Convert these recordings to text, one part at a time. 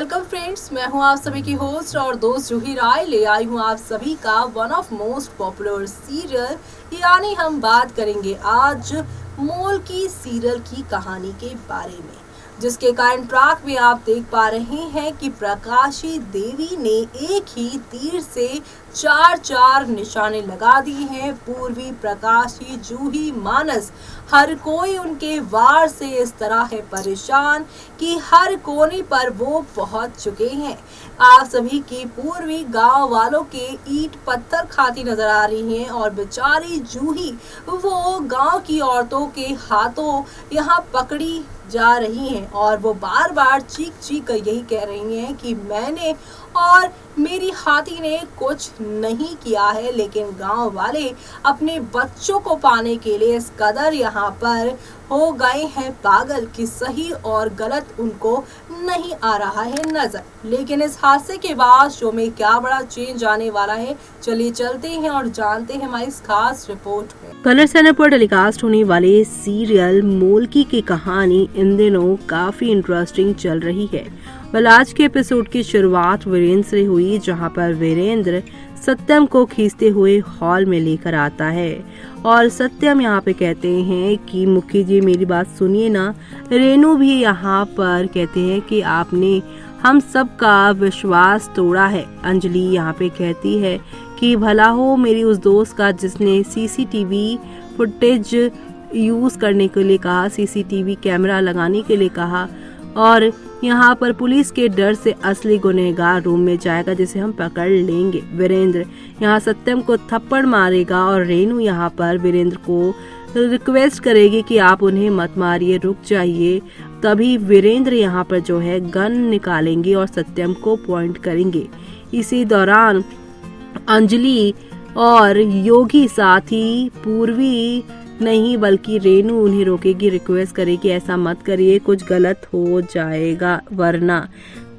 Welcome friends, मैं हूं आप सभी की होस्ट और दोस्त जूही राय। ले आई हूं आप सभी का one of most popular serial, यानी हम बात करेंगे आज मोल की सीरियल की कहानी के बारे में, जिसके कारण ट्रैक में आप देख पा रहे हैं कि प्रकाशी देवी ने एक ही तीर से चार निशाने लगा दिए हैं। पूर्वी, प्रकाशी, जूही, मानस, हर कोई उनके वार से इस तरह है परेशान कि हर कोने पर वो पहुंच चुके हैं। आप सभी की पूर्वी गांव वालों के ईंट पत्थर खाती नजर आ रही हैं और बेचारी जूही वो गांव की औरतों के हाथों यहाँ पकड़ी जा रही हैं और वो बार बार चीख कर यही कह रही हैं कि मैंने और मेरी हाथी ने कुछ नहीं किया है। लेकिन गांव वाले अपने बच्चों को पाने के लिए इस कदर यहाँ पर हो गए हैं पागल कि सही और गलत उनको नहीं आ रहा है नजर। लेकिन इस हादसे के बाद शो में क्या बड़ा चेंज आने वाला है, चलिए चलते हैं और जानते हैं हमारी इस खास रिपोर्ट में। कलर चैनल पर टेलीकास्ट होने वाले सीरियल मोलकी की कहानी इन दिनों काफी इंटरेस्टिंग चल रही है। आज के एपिसोड की शुरुआत वीरेंद्र से हुई, जहां पर वीरेंद्र सत्यम को खींचते हुए हॉल में लेकर आता है और सत्यम यहाँ पे कहते हैं कि मुखी जी मेरी बात सुनिए ना। रेनू भी यहाँ पर कहते हैं कि आपने हम सब का विश्वास तोड़ा है। अंजलि यहाँ पे कहती है कि भला हो मेरी उस दोस्त का जिसने सीसीटीवी फुटेज यूज करने के लिए कहा, सीसीटीवी कैमरा लगाने के लिए कहा, और यहाँ पर पुलिस के डर से असली गुनहगार रूम में जाएगा जिसे हम पकड़ लेंगे। वीरेंद्र यहाँ सत्यम को थप्पड़ मारेगा और रेनू यहाँ पर वीरेंद्र को रिक्वेस्ट करेगी कि आप उन्हें मत मारिए, रुक जाइए। तभी वीरेंद्र यहाँ पर जो है गन निकालेंगे और सत्यम को पॉइंट करेंगे। इसी दौरान अंजलि और योगी साथी पूर्वी नहीं बल्कि रेनू उन्हें रोकेगी, रिक्वेस्ट करेगी ऐसा मत करिए, कुछ गलत हो जाएगा वरना।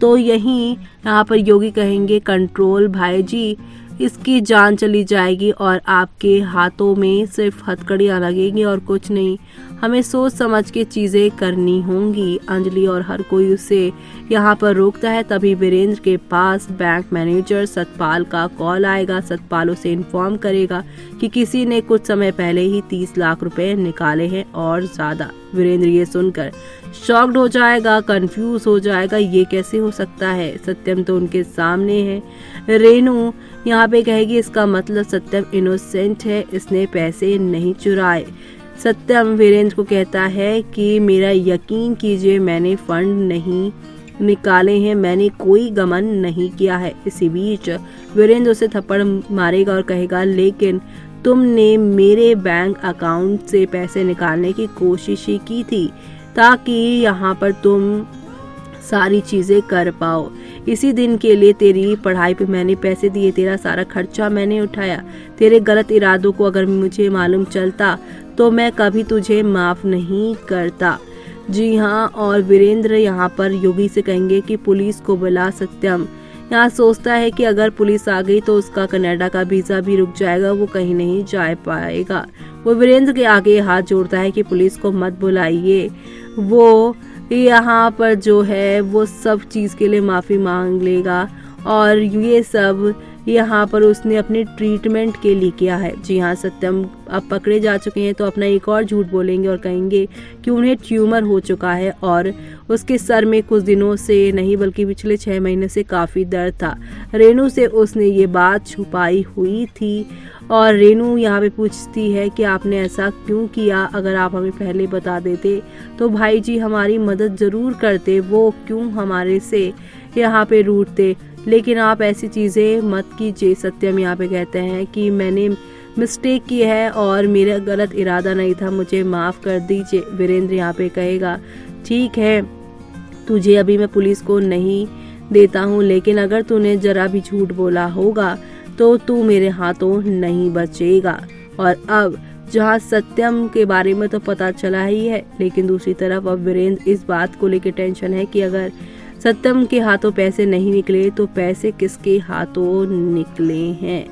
तो यहीं यहाँ पर योगी कहेंगे कंट्रोल भाई जी, इसकी जान चली जाएगी और आपके हाथों में सिर्फ हथकड़ियाँ लगेंगी और कुछ नहीं। हमें सोच समझ के चीजें करनी होंगी। अंजलि और हर कोई उसे यहाँ पर रोकता है। तभी वीरेंद्र के पास बैंक मैनेजर सतपाल का कॉल आएगा। सतपाल उसे इन्फॉर्म करेगा कि किसी ने कुछ समय पहले ही 30 लाख रुपए निकाले हैं और ज्यादा। वीरेंद्र ये सुनकर शॉक्ड हो जाएगा, कंफ्यूज हो जाएगा, ये कैसे हो सकता है, सत्यम तो उनके सामने है। रेनू यहाँ पे कहेगी इसका मतलब सत्यम इनोसेंट है, इसने पैसे नहीं चुराए। सत्यम वीरेंद्र को कहता है कि मेरा यकीन कीजिए मैंने फंड नहीं निकाले हैं, मैंने कोई गमन नहीं किया है। इसी बीच वीरेंद्र उसे थप्पड़ मारेगा और कहेगा लेकिन तुमने मेरे बैंक अकाउंट से पैसे निकालने की कोशिश ही की थी ताकि यहाँ पर तुम सारी चीजें कर पाओ। इसी दिन के लिए तेरी पढ़ाई पे मैंने पैसे दिए, तेरा सारा खर्चा मैंने उठाया। तेरे गलत इरादों को अगर मुझे मालूम चलता तो मैं कभी तुझे माफ नहीं करता। जी हाँ, और वीरेंद्र यहाँ पर योगी से कहेंगे कि पुलिस को बुला। सत्यम यहाँ सोचता है कि अगर पुलिस आ गई तो उसका कनाडा का वीजा भी रुक जाएगा, वो कहीं नहीं जा पाएगा। वो वीरेंद्र के आगे हाथ जोड़ता है कि पुलिस को मत बुलाइए। वो यहाँ पर जो है वो सब चीज़ के लिए माफ़ी मांग लेगा और ये सब यहाँ पर उसने अपने ट्रीटमेंट के लिए किया है। जी हाँ, सत्यम अब पकड़े जा चुके हैं तो अपना एक और झूठ बोलेंगे और कहेंगे कि उन्हें ट्यूमर हो चुका है और उसके सर में कुछ दिनों से नहीं बल्कि पिछले 6 महीने से काफ़ी दर्द था। रेनू से उसने ये बात छुपाई हुई थी और रेनू यहाँ पे पूछती है कि आपने ऐसा क्यों किया, अगर आप हमें पहले बता देते तो भाई जी हमारी मदद ज़रूर करते, वो क्यों हमारे से यहाँ पे रूठते, लेकिन आप ऐसी चीज़ें मत कीजिए। सत्यम यहाँ पे कहते हैं कि मैंने मिस्टेक की है और मेरा गलत इरादा नहीं था, मुझे माफ़ कर दीजिए। वीरेंद्र यहाँ पे कहेगा ठीक है, तुझे अभी मैं पुलिस को नहीं देता हूँ, लेकिन अगर तूने जरा भी झूठ बोला होगा तो तू मेरे हाथों नहीं बचेगा। और अब जहाँ सत्यम के बारे में तो पता चला ही है, लेकिन दूसरी तरफ अब वीरेंद्र इस बात को लेकर टेंशन है कि अगर सत्यम के हाथों पैसे नहीं निकले तो पैसे किसके हाथों निकले हैं।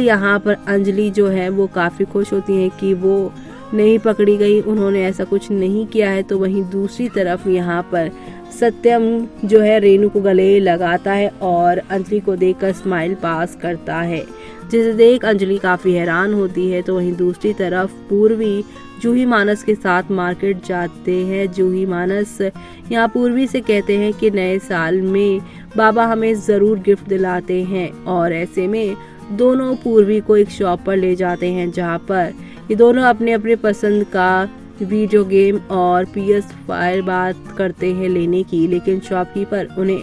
यहाँ पर अंजलि जो है वो काफ़ी खुश होती है कि वो नहीं पकड़ी गई, उन्होंने ऐसा कुछ नहीं किया है। तो वहीं दूसरी तरफ यहाँ पर सत्यम जो है रेनू को गले लगाता है और अंजलि को देखकर स्माइल पास करता है, जिसे देख अंजलि काफी हैरान होती है। तो वहीं दूसरी तरफ पूर्वी जूही मानस के साथ मार्केट जाते हैं। जूही मानस यहाँ पूर्वी से कहते हैं कि नए साल में बाबा हमें जरूर गिफ्ट दिलाते हैं, और ऐसे में दोनों पूर्वी को एक शॉप पर ले जाते हैं जहाँ पर ये दोनों अपने अपने पसंद का वीडियो गेम और PS5 बात करते हैं लेने की, लेकिन शॉपकीपर उन्हें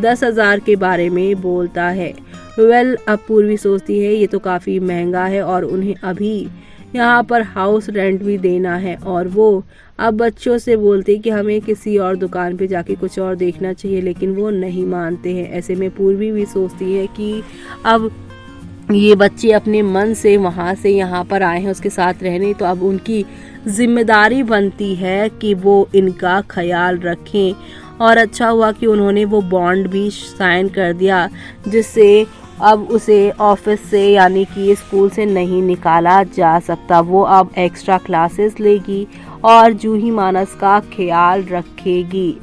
10,000 के बारे में बोलता है। अब पूर्वी सोचती है ये तो काफ़ी महंगा है और उन्हें अभी यहाँ पर हाउस रेंट भी देना है, और वो अब बच्चों से बोलते कि हमें किसी और दुकान पे जाके कुछ और देखना चाहिए, लेकिन वो नहीं मानते हैं। ऐसे में पूर्वी भी सोचती है कि अब ये बच्चे अपने मन से वहाँ से यहाँ पर आए हैं उसके साथ रहने, तो अब उनकी जिम्मेदारी बनती है कि वो इनका ख्याल रखें। और अच्छा हुआ कि उन्होंने वो बॉन्ड भी साइन कर दिया, जिससे अब उसे ऑफिस से यानी कि स्कूल से नहीं निकाला जा सकता। वो अब एक्स्ट्रा क्लासेस लेगी और जूही मानस का ख्याल रखेगी।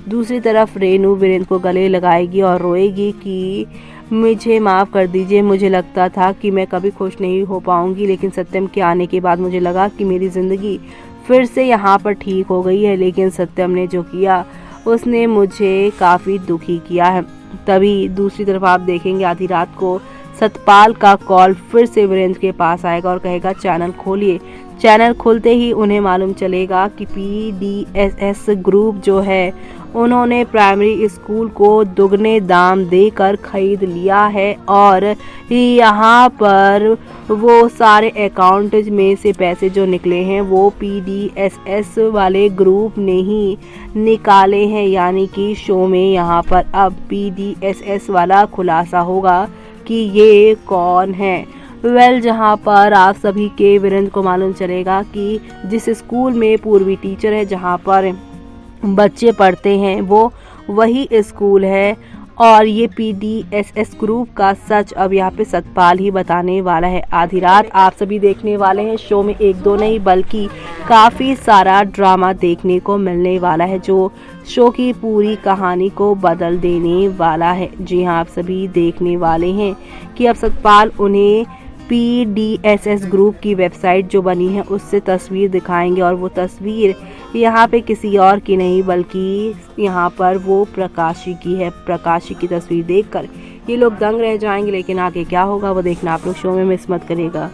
दूसरी तरफ रेनू वीरेंद्र को गले लगाएगी और रोएगी कि मुझे माफ़ कर दीजिए, मुझे लगता था कि मैं कभी खुश नहीं हो पाऊंगी, लेकिन सत्यम के आने के बाद मुझे लगा कि मेरी ज़िंदगी फिर से यहाँ पर ठीक हो गई है। लेकिन सत्यम ने जो किया उसने मुझे काफ़ी दुखी किया है। तभी दूसरी तरफ आप देखेंगे आधी रात को सतपाल का कॉल फिर से वीरेंद्र के पास आएगा और कहेगा चैनल खोलिए। चैनल खुलते ही उन्हें मालूम चलेगा कि PDSS ग्रुप जो है उन्होंने प्राइमरी स्कूल को दुगने दाम देकर खरीद लिया है, और यहाँ पर वो सारे अकाउंट में से पैसे जो निकले हैं वो PDSS वाले ग्रुप ने ही निकाले हैं। यानी कि शो में यहाँ पर अब PDSS वाला खुलासा होगा कि ये कौन है। जहाँ पर आप सभी के वीरेंद्र को मालूम चलेगा कि जिस स्कूल में पूर्वी टीचर है जहाँ पर बच्चे पढ़ते हैं वो वही स्कूल है, और ये PDSS ग्रुप का सच अब यहाँ पे सतपाल ही बताने वाला है। आधी रात आप सभी देखने वाले हैं। शो में एक दो नहीं बल्कि काफ़ी सारा ड्रामा देखने को मिलने वाला है जो शो की पूरी कहानी को बदल देने वाला है। जी हाँ, आप सभी देखने वाले हैं कि अब सतपाल उन्हें PDSS ग्रुप की वेबसाइट जो बनी है उससे तस्वीर दिखाएंगे, और वो तस्वीर यहाँ पे किसी और की नहीं बल्कि यहाँ पर वो प्रकाशी की है। प्रकाशी की तस्वीर देखकर ये लोग दंग रह जाएंगे, लेकिन आगे क्या होगा वो देखना आप लोग शो में मिस मत करिएगा।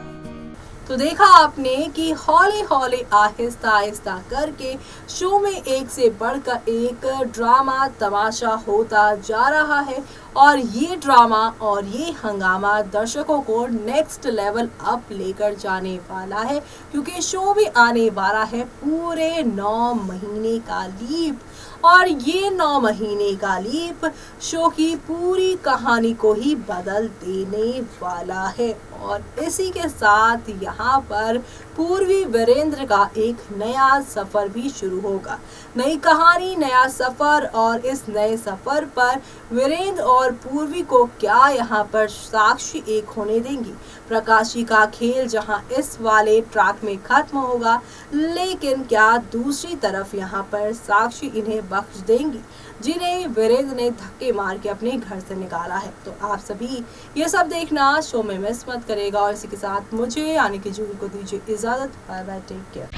तो देखा आपने कि हौले हौले आहिस्ता आहिस्ता करके शो में एक से बढ़कर एक ड्रामा तमाशा होता जा रहा है, और ये ड्रामा और ये हंगामा दर्शकों को नेक्स्ट लेवल अप लेकर जाने वाला है, क्योंकि शो में आने वाला है पूरे 9 महीने का लीप, और ये 9 महीने का लीप शो की पूरी कहानी को ही बदल देने वाला है। और इसी के साथ यहाँ पर पूर्वी वीरेंद्र का एक नया सफर भी शुरू होगा। नई कहानी, नया सफर, और इस नए सफर पर वीरेंद्र और पूर्वी को क्या यहाँ पर साक्षी एक होने देंगी। प्रकाशी का खेल जहाँ इस वाले ट्रैक में खत्म होगा, लेकिन क्या दूसरी तरफ यहाँ पर साक्षी इन्हें बख्श देंगी जिन्हें वीरेंद्र ने धक्के मार के अपने घर से निकाला है। तो आप सभी ये सब देखना शो में मिस मत करेगा, और इसी के साथ मुझे यानी कि जूही को दीजिए इजाजत। Bye bye, take care.